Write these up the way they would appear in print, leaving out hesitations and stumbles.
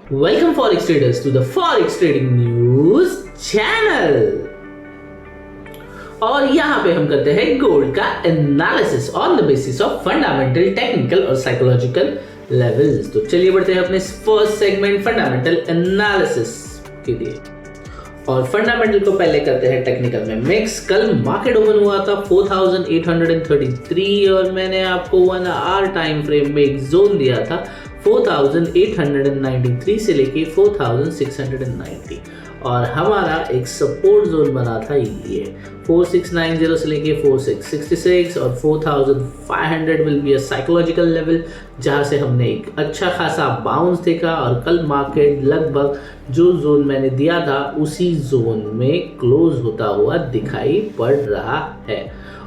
Welcome Forex traders to the Forex Trading News channel। और यहाँ पे हम करते हैं गोल्ड का analysis on the basis of fundamental, technical और साइकोलॉजिकल लेवल्स। तो चलिए बढ़ते हैं अपने फर्स्ट सेगमेंट फंडामेंटल एनालिसिस के लिए। और फंडामेंटल को पहले करते हैं टेक्निकल में मिक्स। कल मार्केट ओपन हुआ था 4833 और मैंने आपको 1 आवर टाइम फ्रेम में एक जोन दिया था 4893 से लेके 4690 और हमारा एक सपोर्ट जोन बना था ये 4690 से लेके 4666 और 4500 will be a psychological level जहां से हमने एक अच्छा खासा बाउंस देखा। और कल मार्केट लगभग जो जोन मैंने दिया था उसी जोन में क्लोज होता हुआ दिखाई पड़ रहा है।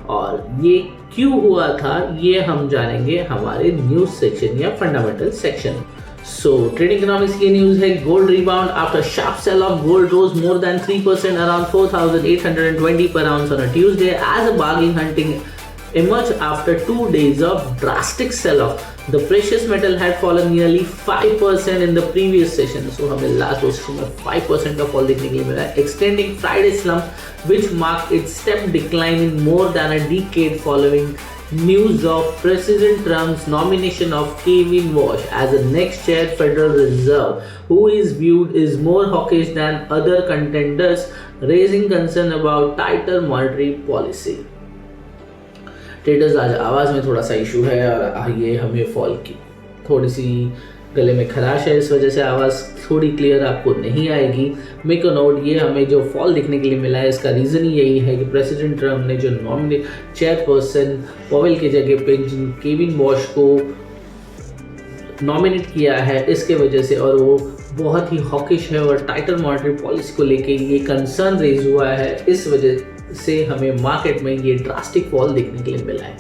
और ये क्यों हुआ था ये हम जानेंगे हमारे न्यूज सेक्शन या fundamental section. So trading economics की न्यूज है gold rebound after sharp sell off gold rose more than 3% around 4820 per ounce on a Tuesday as a bargain hunting emerged after 2 days of drastic sell-off. The precious metal had fallen nearly 5% in the previous session. So हमें last session में 5% का fall देखने के लिए मिला, extending Friday slump which marked its step decline in more than a decade following news of President Trump's nomination of Kevin Walsh as the next chair Federal Reserve, who is viewed as more hawkish than other contenders, raising concern about tighter monetary policy. Traders आज आवाज़ में थोड़ा सा issue है और ये हमें fall की थोड़ी सी गले में खराश है, इस वजह से आवाज़ थोड़ी क्लियर आपको नहीं आएगी। मेक अ नोट, ये हमें जो फॉल दिखने के लिए मिला है इसका रीज़न ही यही है कि प्रेसिडेंट ट्रम्प ने जो नॉमिनेट चेयरपर्सन पॉवेल की जगह पे केविन वॉश को नॉमिनेट किया है इसके वजह से, और वो बहुत ही हॉकिश है और टाइटर मॉनेटरी पॉलिसी को लेके ये कंसर्न रेज हुआ है, इस वजह से हमें मार्केट में ये ड्रास्टिक फॉल देखने के लिए मिला है।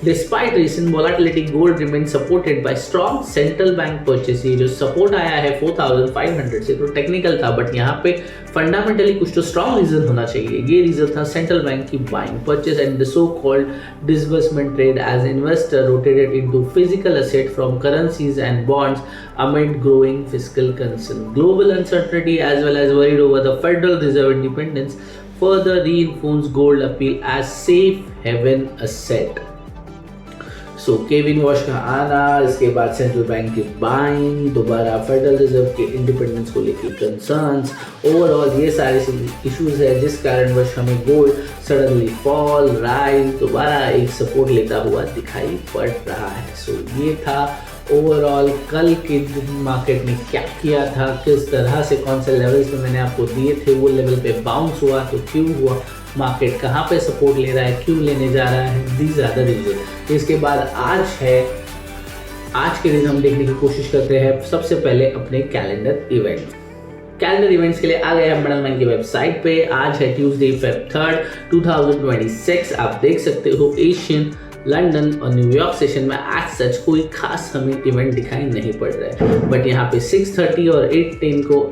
Despite recent volatility, gold remains supported by strong central bank purchase। ये जो सपोर्ट आया है 4500 से तो टेक्निकल था, बट यहाँ पे फंडामेंटली कुछ तो स्ट्रॉन्ग रीजन होना चाहिए। ये रीजन था सेंट्रल बैंक की buying purchase and the so called disbursement trade as investor rotated into physical asset from currencies and bonds amid growing fiscal concern. Global uncertainty as well as worried over the Federal Reserve independence further reinforced gold appeal as safe haven asset। So Kevin wash का आना, इसके बाद central bank की buying, दोबारा federal reserve के independence को लेकर concerns, overall ये सारे इश्यूज है जिस कारणवश हमें गोल्ड सडनली फॉल राइज दोबारा एक सपोर्ट लेता हुआ दिखाई पड़ रहा है। सो ये था ओवरऑल कल के मार्केट ने क्या किया था, किस तरह से कौन से लेवल्स पे मैंने आपको दिए थे वो लेवल पे बाउंस हुआ तो क्यों हुआ, मार्केट कहाँ पे सपोर्ट ले रहा है, क्यों लेने जा रहा है, दीज आर द रीजन। इसके बाद आज के दिन हम देखने की कोशिश करते हैं सबसे पहले अपने कैलेंडर इवेंट्स के लिए आ गए हम बंडल माइन की वेबसाइट पे। आज है ट्यूसडे Feb 3, 2026। आप देख सकते हो एशियन, लंदन और न्यूयॉर्क सेशन में आज सच कोई खास हमें इवेंट दिखाई नहीं पड़ रहा है, बट यहाँ पे 6:30 और 8:10 को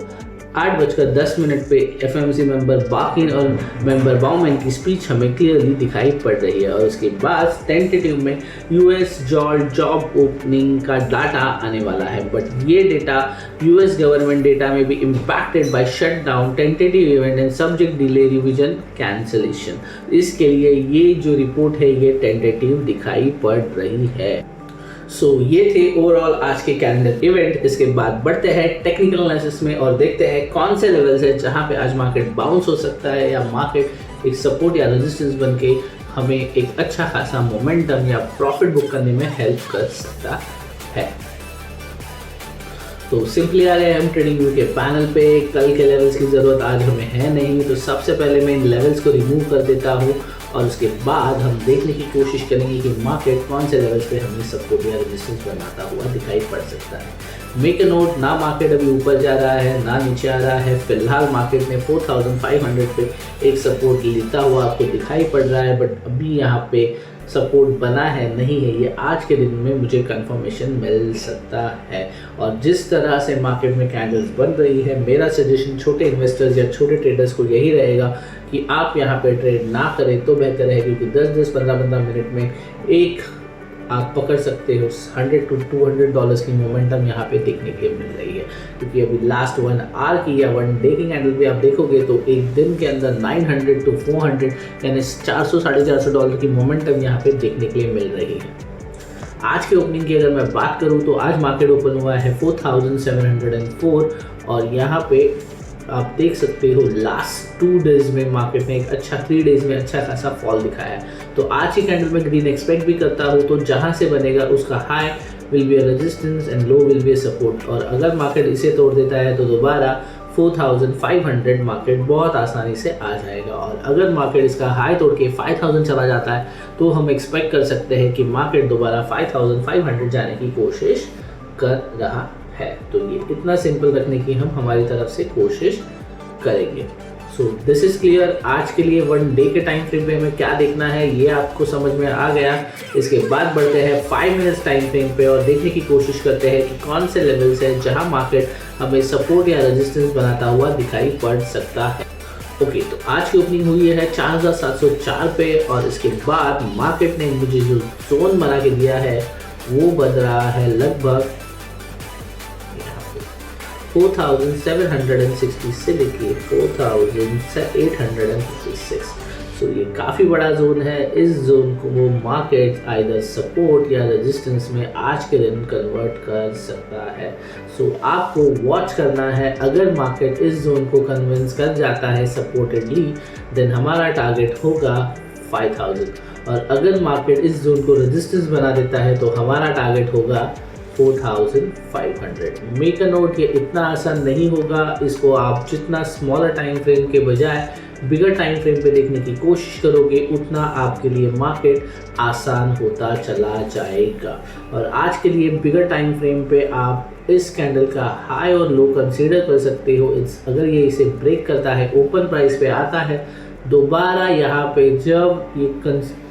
8:10 पे एफएमसी मेंबर बाकिन और मेंबर बाउमैन की स्पीच हमें क्लियरली दिखाई पड़ रही है। और उसके बाद टेंटेटिव में यूएस जॉब ओपनिंग का डाटा आने वाला है, बट ये डेटा यूएस गवर्नमेंट डेटा में भी impacted by shutdown, tentative event and subject delay revision cancellation. इसके लिए ये जो रिपोर्ट है ये टेंटेटिव दिखाई पड़ रही है। सो ये थे ओवरऑल आज के कैलेंडर इवेंट। इसके बाद बढ़ते हैं टेक्निकल एनालिसिस में और देखते हैं कौन से लेवल्स है जहां पे आज मार्केट बाउंस हो सकता है या मार्केट एक सपोर्ट या रेजिस्टेंस बन के हमें एक अच्छा खासा मोमेंटम या प्रॉफिट बुक करने में हेल्प कर सकता है। तो सिंपली आ गए हम ट्रेडिंग व्यू के पैनल पे। कल के लेवल्स की ज़रूरत आज हमें है नहीं, तो सबसे पहले मैं इन लेवल्स को रिमूव कर देता हूँ और उसके बाद हम देखने की कोशिश करेंगे कि मार्केट कौन से लेवल्स पे हमें सपोर्ट या रेजिस्टेंस बनाता हुआ दिखाई पड़ सकता है। मेक अ नोट, ना मार्केट अभी ऊपर जा रहा है ना नीचे आ रहा है। फिलहाल मार्केट ने 4500 पे एक सपोर्ट लेता हुआ आपको दिखाई पड़ रहा है, बट अभी यहाँ पे सपोर्ट बना है नहीं है, ये आज के दिन में मुझे कंफर्मेशन मिल सकता है। और जिस तरह से मार्केट में कैंडल्स बन रही है, मेरा सजेशन छोटे इन्वेस्टर्स या छोटे ट्रेडर्स को यही रहेगा कि आप यहाँ पे ट्रेड ना करें तो बेहतर है, क्योंकि 10-10, 15-15 मिनट में एक आप पकड़ सकते हो 100 to $200 की मोमेंटम यहाँ पे देखने के लिए मिल रही है, क्योंकि अभी लास्ट 1 आवर की या 1 डे की कैंडल भी आप देखोगे तो एक दिन के अंदर 900 to 400 यानी 400 $450 की मोमेंटम यहाँ पे देखने के लिए मिल रही है। आज के ओपनिंग की अगर मैं बात करूँ तो आज मार्केट ओपन हुआ है 4704 और यहाँ पे आप देख सकते हो लास्ट 2 डेज में मार्केट ने एक अच्छा 3 डेज में अच्छा खासा फॉल दिखाया है। तो आज की कैंडल में ग्रीन एक्सपेक्ट भी करता हूँ, तो जहाँ से बनेगा उसका high will be a resistance and low will be a support, और अगर मार्केट इसे तोड़ देता है तो दोबारा 4500 मार्केट बहुत आसानी से आ जाएगा। और अगर मार्केट इसका हाई तोड़ के 5000 चला जाता है तो हम एक्सपेक्ट कर सकते हैं कि मार्केट दोबारा 5500 जाने की कोशिश कर रहा है। तो ये इतना सिंपल रखने की हम हमारी तरफ से कोशिश करेंगे। So this is clear. आज के लिए 1 डे के टाइम फ्रेम में हमें क्या देखना है ये आपको समझ में आ गया। इसके बाद बढ़ते हैं 5 मिनट्स टाइम फ्रेम पे और देखने की कोशिश करते हैं कि कौन से लेवल्स हैं जहां मार्केट हमें सपोर्ट या रेजिस्टेंस बनाता हुआ दिखाई पड़ सकता है। ओके, तो आज की ओपनिंग हुई है 4704 पे और इसके बाद मार्केट ने मुझे जो जोन बना के दिया है वो बन रहा है लगभग 4760 से लेके 4856। सो ये काफ़ी बड़ा जोन है। इस जोन को वो मार्केट आइदर सपोर्ट या रेजिस्टेंस में आज के दिन कन्वर्ट कर सकता है। सो आपको वॉच करना है। अगर मार्केट इस जोन को कन्विंस कर जाता है सपोर्टेडली, देन हमारा टारगेट होगा 5000, और अगर मार्केट इस जोन को रेजिस्टेंस बना देता है तो हमारा टारगेट होगा 4500। मेक अ नोट, ये इतना आसान नहीं होगा। इसको आप जितना स्मॉलर टाइम फ्रेम के बजाय बिगर टाइम फ्रेम पे देखने की कोशिश करोगे उतना आपके लिए मार्केट आसान होता चला जाएगा। और आज के लिए बिगर टाइम फ्रेम पे आप इस कैंडल का हाई और लो कंसीडर कर सकते हो। अगर ये इसे ब्रेक करता है, ओपन प्राइस पे आता है, दोबारा यहाँ पे जब ये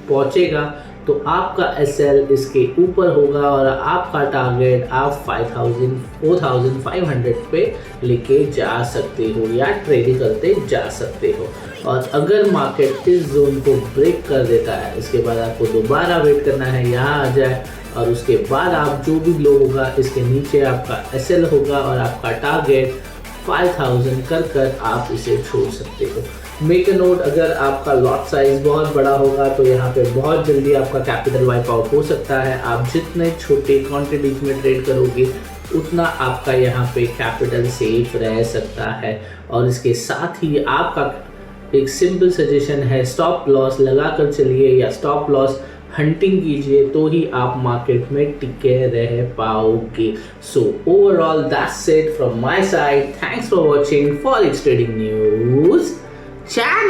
पहुँचेगा तो आपका SL इसके ऊपर होगा और आपका टारगेट आप 4500 पे लेके जा सकते हो या ट्रेड करते जा सकते हो। और अगर मार्केट इस जोन को ब्रेक कर देता है, इसके बाद आपको दोबारा वेट करना है यहाँ आ जाए, और उसके बाद आप जो भी लो होगा इसके नीचे आपका SL होगा और आपका टारगेट 5000 कर आप इसे छोड़ सकते हो। मेक अ नोट, अगर आपका लॉट साइज बहुत बड़ा होगा तो यहाँ पे बहुत जल्दी आपका कैपिटल वाइप आउट हो सकता है। आप जितने छोटे क्वांटिटीज में ट्रेड करोगे उतना आपका यहाँ पे कैपिटल सेफ रह सकता है। और इसके साथ ही आपका एक सिंपल सजेशन है, स्टॉप लॉस लगा कर चलिए या स्टॉप लॉस हंटिंग कीजिए, तो ही आप मार्केट में टिके रह पाओगे। So overall that's it from my side. Thanks for watching forex trading news channel.